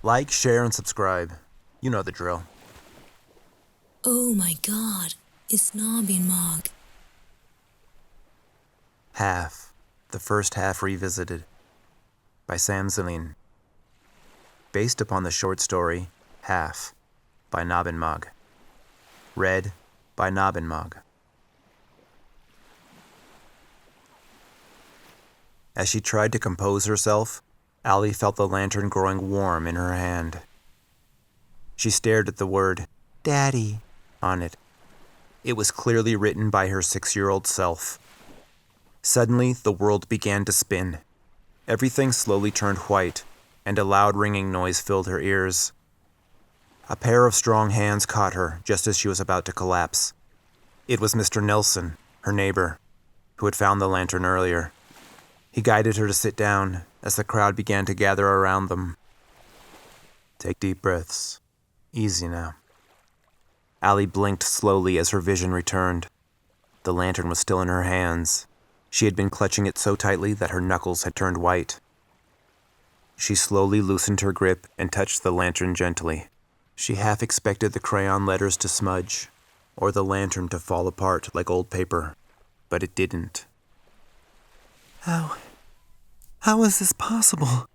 Like, share, and subscribe. You know the drill. Oh my god, it's Nobbinmaug. Half. The first half revisited. By Sam Zeline. Based upon the short story, Half, by Nobbinmaug. Read by Nobbinmaug. As she tried to compose herself, Allie felt the lantern growing warm in her hand. She stared at the word, Daddy, on it. It was clearly written by her 6-year-old self. Suddenly, the world began to spin. Everything slowly turned white, and a loud ringing noise filled her ears. A pair of strong hands caught her just as she was about to collapse. It was Mr. Nelson, her neighbor, who had found the lantern earlier. He guided her to sit down as the crowd began to gather around them. Take deep breaths. Easy now. Allie blinked slowly as her vision returned. The lantern was still in her hands. She had been clutching it so tightly that her knuckles had turned white. She slowly loosened her grip and touched the lantern gently. She half expected the crayon letters to smudge, or the lantern to fall apart like old paper, but it didn't. How is this possible?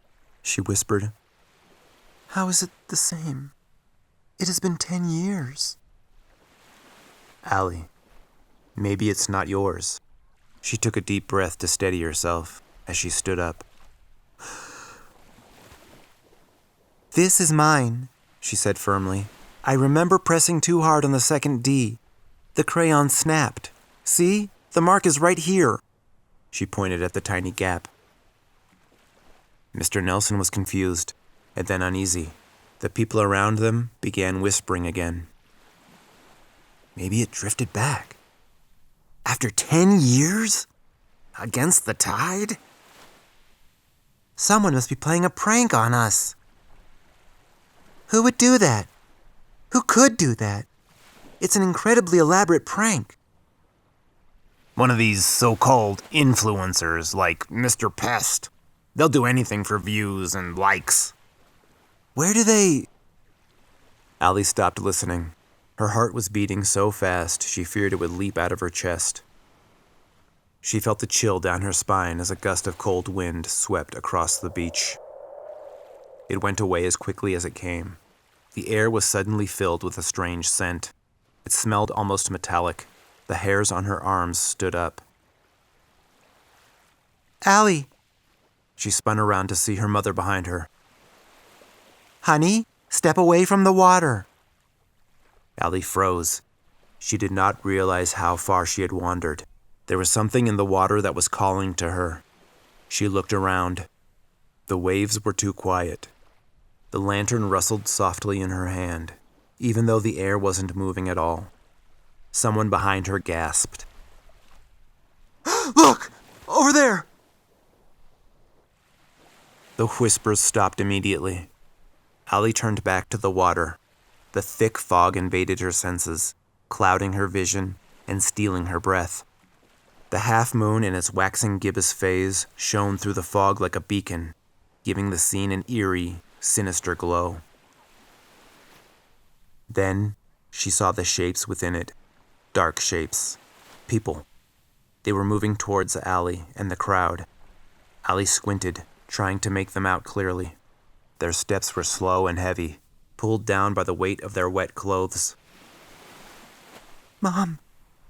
She whispered. How is it the same? It has been 10 years. Allie, maybe it's not yours. She took a deep breath to steady herself as she stood up. This is mine, she said firmly. I remember pressing too hard on the second D. The crayon snapped. See? The mark is right here. She pointed at the tiny gap. Mr. Nelson was confused, and then uneasy. The people around them began whispering again. Maybe it drifted back. After 10 years? Against the tide? Someone must be playing a prank on us. Who would do that? Who could do that? It's an incredibly elaborate prank. One of these so-called influencers like Mr. Pest. They'll do anything for views and likes. Where do they... Allie stopped listening. Her heart was beating so fast she feared it would leap out of her chest. She felt the chill down her spine as a gust of cold wind swept across the beach. It went away as quickly as it came. The air was suddenly filled with a strange scent. It smelled almost metallic. The hairs on her arms stood up. Allie! She spun around to see her mother behind her. Honey, step away from the water. Allie froze. She did not realize how far she had wandered. There was something in the water that was calling to her. She looked around. The waves were too quiet. The lantern rustled softly in her hand, even though the air wasn't moving at all. Someone behind her gasped. Look! Over there! The whispers stopped immediately. Allie turned back to the water. The thick fog invaded her senses, clouding her vision and stealing her breath. The half-moon in its waxing gibbous phase shone through the fog like a beacon, giving the scene an eerie, sinister glow. Then she saw the shapes within it, dark shapes, people. They were moving towards Allie and the crowd. Allie squinted, trying to make them out clearly. Their steps were slow and heavy, pulled down by the weight of their wet clothes. Mom,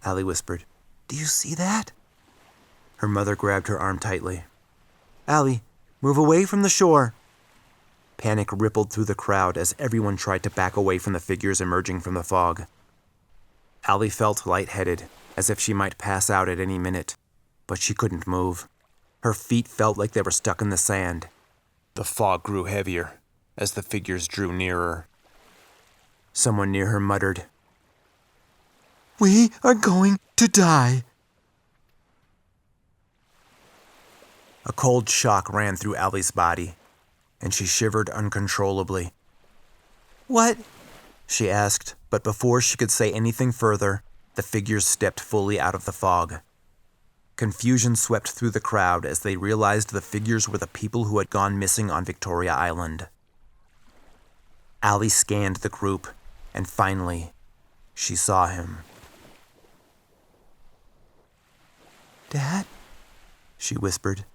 Allie whispered, do you see that? Her mother grabbed her arm tightly. Allie, move away from the shore. Panic rippled through the crowd as everyone tried to back away from the figures emerging from the fog. Allie felt lightheaded, as if she might pass out at any minute, but she couldn't move. Her feet felt like they were stuck in the sand. The fog grew heavier as the figures drew nearer. Someone near her muttered, We are going to die. A cold shock ran through Allie's body, and she shivered uncontrollably. What? She asked, but before she could say anything further, the figures stepped fully out of the fog. Confusion swept through the crowd as they realized the figures were the people who had gone missing on Victoria Island. Allie scanned the group, and finally, she saw him. "Dad?" she whispered,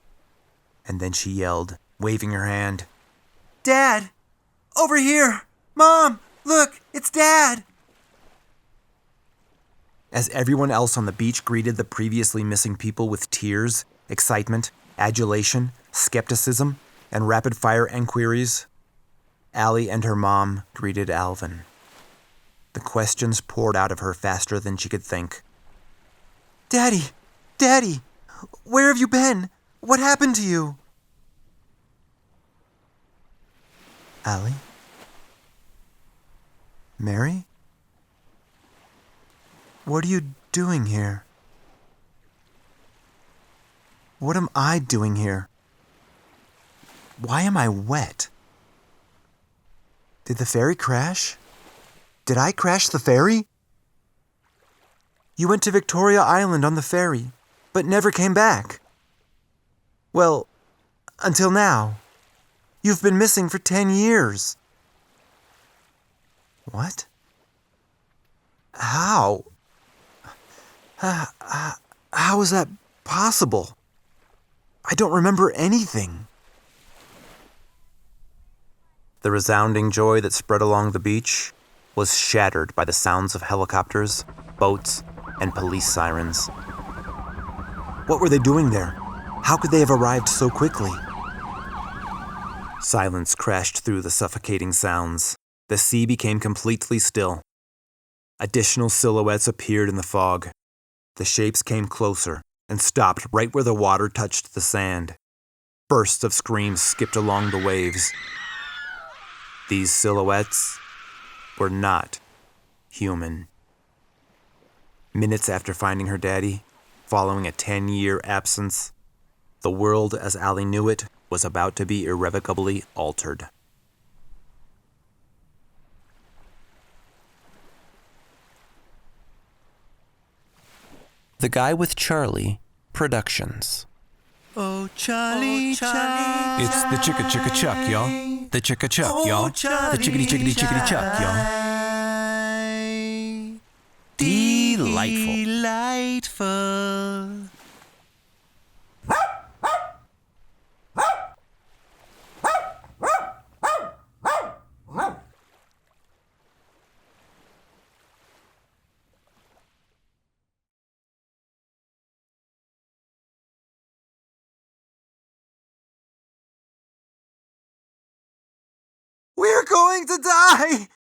and then she yelled, waving her hand. "Dad! Over here! Mom! Look, it's Dad!" As everyone else on the beach greeted the previously missing people with tears, excitement, adulation, skepticism, and rapid-fire enquiries, Allie and her mom greeted Alvin. The questions poured out of her faster than she could think. "Daddy! Daddy! Where have you been? What happened to you?" "Allie? Mary? What are you doing here? What am I doing here? Why am I wet? Did the ferry crash? Did I crash the ferry? You went to Victoria Island on the ferry, but never came back. Well, until now. You've been missing for 10 years. What? How? How is that possible? I don't remember anything." The resounding joy that spread along the beach was shattered by the sounds of helicopters, boats, and police sirens. What were they doing there? How could they have arrived so quickly? Silence crashed through the suffocating sounds. The sea became completely still. Additional silhouettes appeared in the fog. The shapes came closer and stopped right where the water touched the sand. Bursts of screams skipped along the waves. These silhouettes were not human. Minutes after finding her daddy, following a 10-year absence, the world as Allie knew it was about to be irrevocably altered. The Guy with Charlie Productions. Oh, Charlie, Charlie. It's the chicka chicka chuck, y'all. The chicka chuck, y'all. The chickity chickity chickity chuck, y'all. Delightful. Delightful. We're going to die!